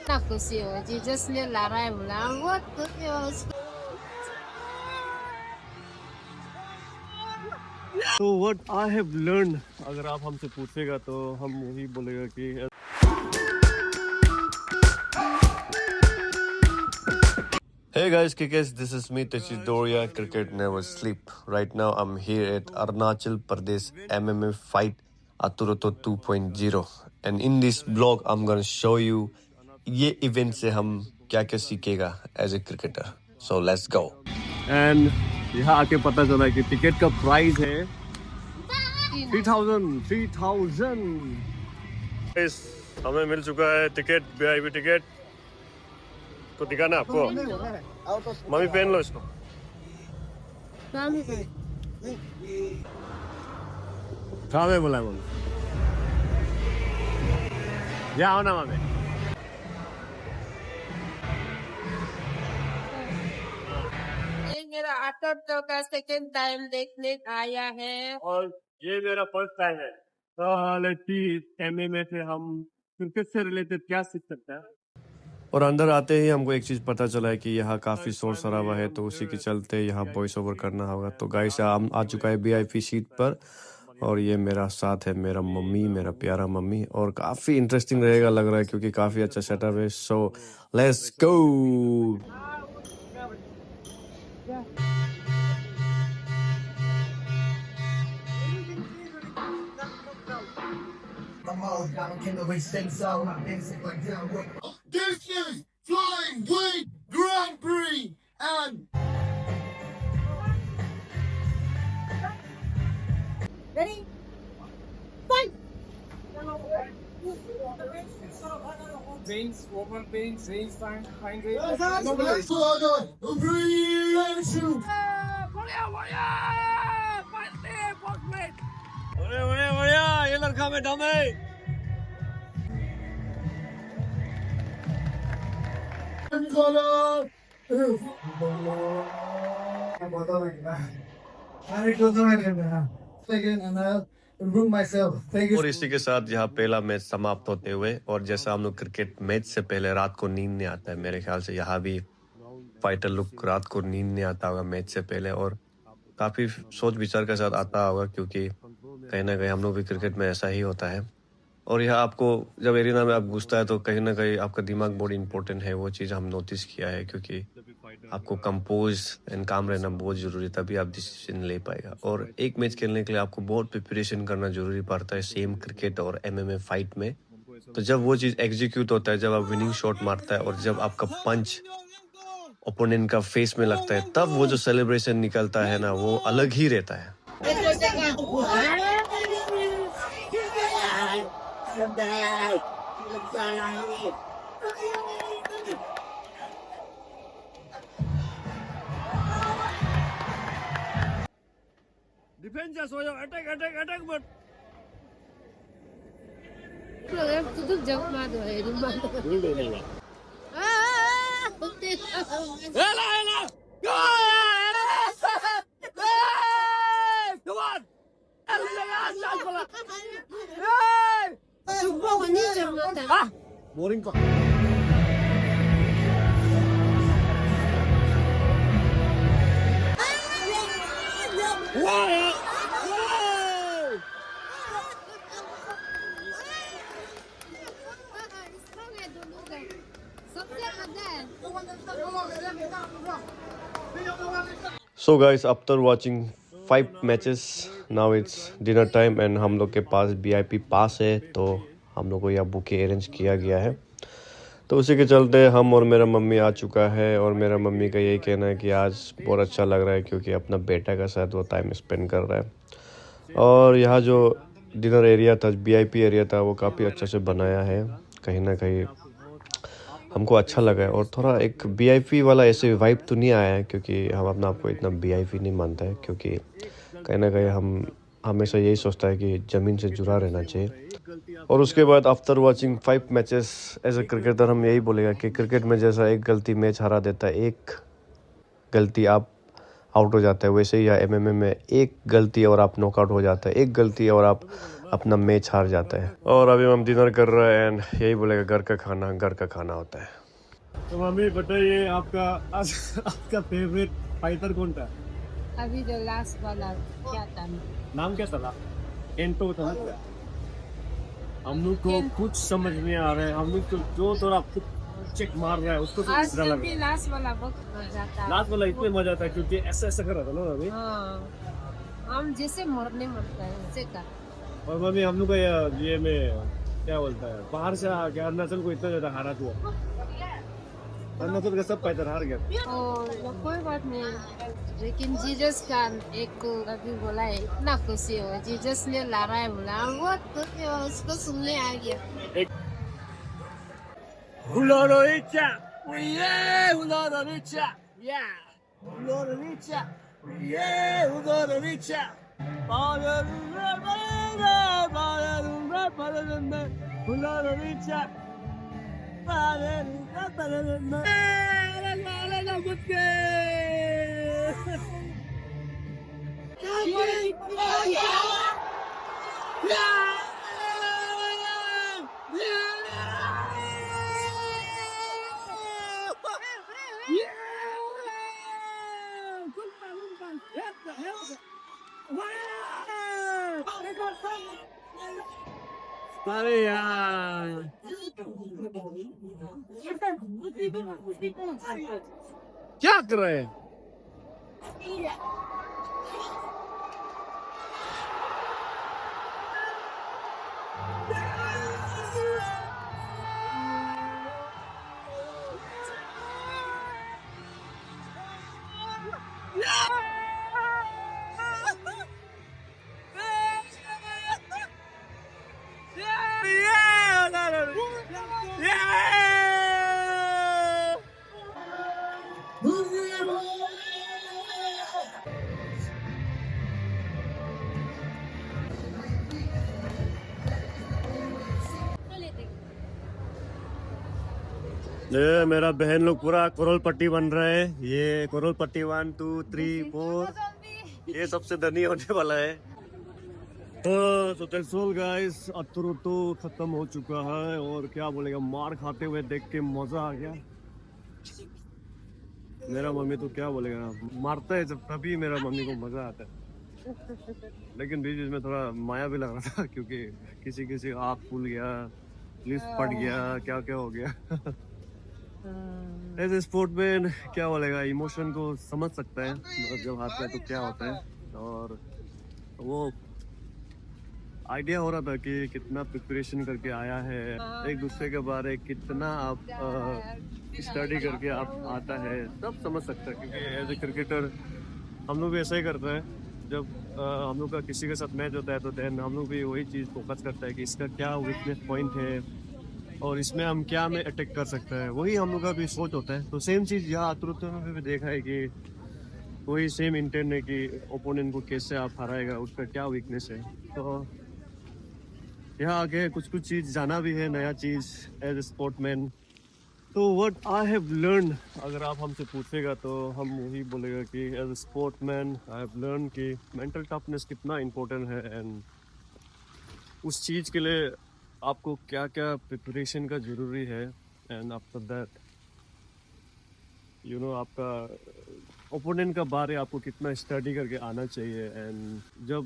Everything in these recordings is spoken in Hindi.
那可惜我就就是拿来不然我都有。तो व्हाट आई हैव लर्न, अगर आप हमसे पूछेगा तो हम यही बोलेगा कि Hey guys, Kikes, this is me, Tashi Doria. Cricket never sleep. Right now, I'm here at Arunachal Pradesh MMA fight Aturoto 2.0, and in this blog, I'm gonna show you ये event से हम क्या-क्या सीखेगा as a cricketer. So let's go. And यहाँ आके पता चला कि टिकट का प्राइस है 3,000. Guys, हमें मिल चुका है टिकट, VIP टिकट. तो दिखाना आपको. मम्मी पहन लो इसको. कहाँ में बोला बोलो. जाओ ना मम्मी. ये मेरा आटो का सेकंड टाइम देखने आया है। और ये मेरा फर्स्ट टाइम है. तो लेट्स सी MMA से हम क्रिकेट से रिलेटेड क्या सीख सकते हैं. और अंदर आते ही हमको एक चीज़ पता चला है कि यहाँ काफ़ी शोर शराबा है, तो उसी के चलते यहाँ वॉइस ओवर करना होगा. तो गाइस हम आ चुका है VIP सीट पर, और ये मेरा साथ है मेरा मम्मी, मेरा प्यारा मम्मी. और काफ़ी इंटरेस्टिंग रहेगा लग रहा है क्योंकि काफ़ी अच्छा सेटअप है. So let's go. This is Flying Wing Grand Prix and Ready? Fight! Veins, open veins, veins, fine veins. बढ़िया, ये लड़का में दम है. और इसी के साथ यहाँ पहला मैच समाप्त होते हुए, और जैसा हम लोग क्रिकेट मैच से पहले रात को नींद नहीं आता है, मेरे ख्याल से यहाँ भी फाइटर लोग रात को नींद नहीं आता होगा मैच से पहले, और काफ़ी सोच विचार के साथ आता होगा क्योंकि कहीं ना कहीं हम लोग भी क्रिकेट में ऐसा ही होता है. और यहाँ आपको जब एरिना में आप घुसता है तो कहीं ना कहीं आपका दिमाग बहुत इंपॉर्टेंट है. वो चीज़ हम नोटिस किया है क्योंकि आपको कंपोज एंड काम रहना बहुत ज़रूरी है, तभी आप डिसीजन ले पाएगा. और एक मैच खेलने के लिए आपको बहुत प्रिपरेशन करना ज़रूरी पड़ता है, सेम क्रिकेट और MMA फाइट में. तो जब वो चीज़ एग्जीक्यूट होता है, जब आप विनिंग शॉट मारता है और जब आपका पंच ओपोनेंट का फेस में लगता है, तब वो जो सेलिब्रेशन निकलता है ना, वो अलग ही रहता है. डिफेंस हो जाओ, अटैक अटैक अटैक मत. तुझं जग माधव आहे रुमाल. बोरिंग का. So guys, after watching 5 matches, now it's dinner time and हम लोग के पास VIP पास है, तो हम लोग को यह बुके अरेंज किया गया है. तो उसी के चलते हम और मेरा मम्मी आ चुका है, और मेरा मम्मी का यही कहना है कि आज बहुत अच्छा लग रहा है क्योंकि अपना बेटा का साथ वो टाइम स्पेंड कर रहा है. और यहाँ जो डिनर एरिया था, VIP एरिया था, वो काफ़ी अच्छे से बनाया है. कहीं ना कहीं हमको अच्छा लगा है, और थोड़ा एक VIP वाला ऐसे वाइब तो नहीं आया है क्योंकि हम अपना आपको इतना VIP नहीं मानता है, क्योंकि कहीं ना कहीं हम हमेशा यही सोचता है कि ज़मीन से जुड़ा रहना चाहिए. और उसके बाद after watching 5 matches as a cricketer हम यही बोलेगा कि क्रिकेट में जैसा एक गलती मैच हरा देता है, एक गलती आप आउट हो जाता है, वैसे ही यहाँ एमएमए में एक गलती और आप नॉकआउट हो जाता है, एक गलती और आप अपना मैच हार जाता है। और अभी हम डिनर कर रहे हैं एंड यही बोलेगा घर का खाना होता है। तो मम्मी बताइए आपका फेवरेट फाइटर कौन था? अभी जो लास्ट वाला क्या था? नाम क्या था? केंटो था ना? हम लोग को कुछ समझ नहीं आ रहा है, हम लोग तो जो थोड़ा चेक मार रहा है उसको तो आज दूसरा लग भी रहा लास्ट वाला बहुत मजा था। है। लास्ट वाला इतने मजा था क्योंकि ऐसा कर रहा था ना अभी। हाँ, हम जैसे मरने मरता है वैसे का। और मम्मी हम लोग का ये में क्या बोलता है, बाहर से आके अरुणाचल को इतना ज्यादा हारा हुआ, अरुणाचल का सब फाइटर हार गया। तो कोई बात नहीं, लेकिन जीजस का एक अभी बोला है इतना खुशी हो, जीजस ने लड़ा है बोला, वो तो उसको सुनने आ गया। Ulororicha, yeah, Ulororicha, yeah, Ulororicha, yeah, Ulororicha. Ulororicha. अरे यार क्या कर रहे हैं? ये मेरा बहन लोग पूरा करोल पट्टी बन रहा है। ये करोल पट्टी 1 2 3 4 ये सबसे धनी होने वाला है। तो दैट्स गाइस, अतुरुतु खत्म हो चुका है और क्या बोलेगा, मार खाते हुए देख के मजा आ गया। मेरा मम्मी तो क्या बोलेगा, मारता है जब तभी मेरा मम्मी को मजा आता है। लेकिन बीच बीच में थोड़ा माया भी लग रहा था क्योंकि किसी आँख फूल गया, लिफ्ट फट गया, क्या क्या हो गया। एज ए स्पोर्टमैन क्या बोलेगा, इमोशन को समझ सकता है, मतलब जब हाथ में तो क्या होता है। और वो आइडिया हो रहा था कि कितना प्रिपरेशन करके आया है, एक दूसरे के बारे कितना आप स्टडी करके आप आता है, सब समझ सकता है। क्योंकि एज ए क्रिकेटर हम लोग भी ऐसा ही करते हैं, जब हम लोग का किसी के साथ मैच होता है तो देन हम लोग भी वही चीज़ फोकस करता है कि इसका क्या वीकनेस पॉइंट है और इसमें हम क्या में अटैक कर सकते हैं, वही हम लोग का भी सोच होता है। तो सेम चीज़ यहाँ अतुरुत में भी देखा है कि वही सेम इंटेंट है कि ओपोनेंट को कैसे आप हराएगा, उसका क्या वीकनेस है। तो यहाँ आके कुछ चीज़ जाना भी है, नया चीज़ एज ए स्पोर्टमैन। तो व्हाट आई हैव लर्न, अगर आप हमसे पूछेगा तो हम वही बोलेगा कि as a sportsman I have learn कि मेंटल टफनेस कितना इम्पोर्टेंट है एंड उस चीज़ के लिए आपको क्या क्या प्रिपरेशन का ज़रूरी है। एंड आफ्टर दैट आपका ओपोनेंट का बारे आपको कितना स्टडी करके आना चाहिए। एंड जब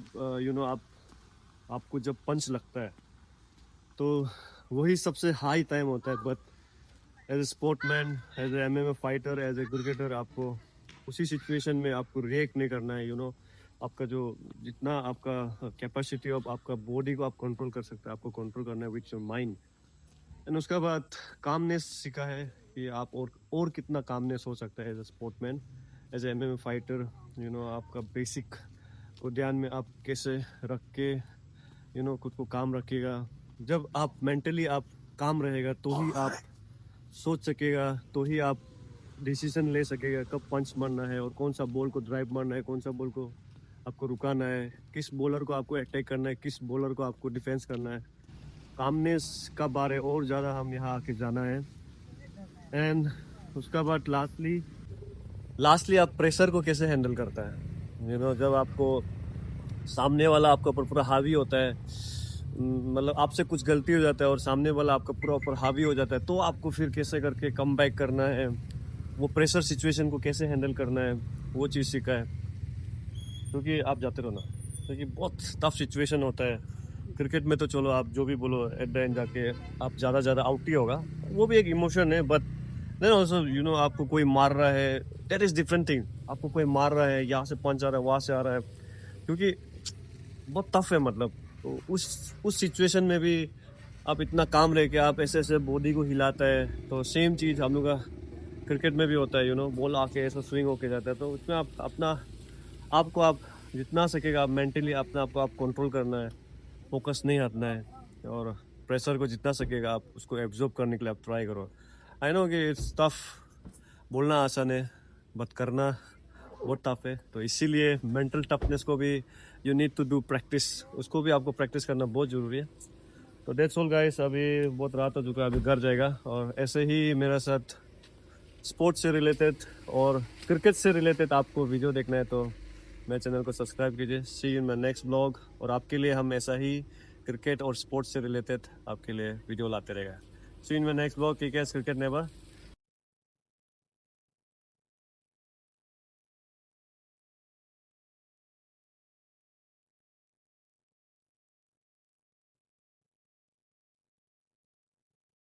आपको जब पंच लगता है तो वही सबसे हाई टाइम होता है। But as a sportsman, as a MMA fighter, as a cricketer, आपको उसी सिचुएशन में आपको रिएक्ट नहीं करना है। आपका जो जितना आपका कैपेसिटी ऑफ आपका बॉडी को आप कंट्रोल कर सकते हैं, आपको कंट्रोल करना है विथ योर माइंड। एंड उसके बाद कामनेस सीखा है कि आप और कितना कामनेस हो सकता है as a sportsman, as a MMA fighter. आपका बेसिक को ध्यान में आप कैसे रख के खुद को काम रखिएगा। जब आप मेंटली आप काम रहेगा तो ही आप सोच सकेगा, तो ही आप डिसीजन ले सकेगा कब पंच मारना है और कौन सा बॉल को ड्राइव मारना है, कौन सा बॉल को आपको रुकाना है, किस बॉलर को आपको अटैक करना है, किस बॉलर को आपको डिफेंस करना है। कामनेस का बारे और ज़्यादा हम यहाँ आके जाना है। एंड उसका बाद लास्टली लास्टली आप प्रेशर को कैसे हैंडल करता है। जब आपको सामने वाला आपका पूरा हावी होता है, मतलब आपसे कुछ गलती हो जाता है और सामने वाला आपका पूरा ऊपर हावी हो जाता है, तो आपको फिर कैसे करके कम बैक करना है, वो प्रेशर सिचुएशन को कैसे हैंडल करना है, वो चीज़ सीखा है। क्योंकि आप जाते रहो ना, क्योंकि बहुत टफ सिचुएशन होता है क्रिकेट में। तो चलो आप जो भी बोलो, एट द एंड जाके आप ज़्यादा आउट ही होगा, वो भी एक इमोशन है। बट देन ऑल्सो आपको कोई मार रहा है, दैट इज़ डिफरेंट थिंग। आपको कोई मार रहा है, यहाँ से पंच आ रहा है, वहाँ से आ रहा है, क्योंकि बहुत टफ है। मतलब तो उस सिचुएशन में भी आप इतना काम रह के आप ऐसे बॉडी को हिलाता है। तो सेम चीज़ हम लोग का क्रिकेट में भी होता है। बॉल आके ऐसा स्विंग होके जाता है, तो उसमें आप जितना सकेगा आप मेंटली अपने आप को आप कंट्रोल करना है, फोकस नहीं हटना है, और प्रेशर को जितना सकेगा आप उसको एब्जॉर्ब करने के लिए आप ट्राई करो। आई नो कि इट्स टफ, बोलना आसान है बट करना बहुत टफ है। तो इसीलिए मेंटल टफनेस को भी you need to do practice, उसको भी आपको प्रैक्टिस करना बहुत ज़रूरी है। तो दैट्स ऑल गाइस, अभी बहुत रात हो चुका है, अभी घर जाएगा। और ऐसे ही मेरे साथ स्पोर्ट्स से रिलेटेड और क्रिकेट से रिलेटेड आपको वीडियो देखना है तो मेरे चैनल को सब्सक्राइब कीजिए। See you in my next blog. और आपके लिए हम ऐसा ही क्रिकेट और स्पोर्ट्स से रिलेटेड आपके लिए वीडियो लाते रहेगा। See you in my next blog. Cricket never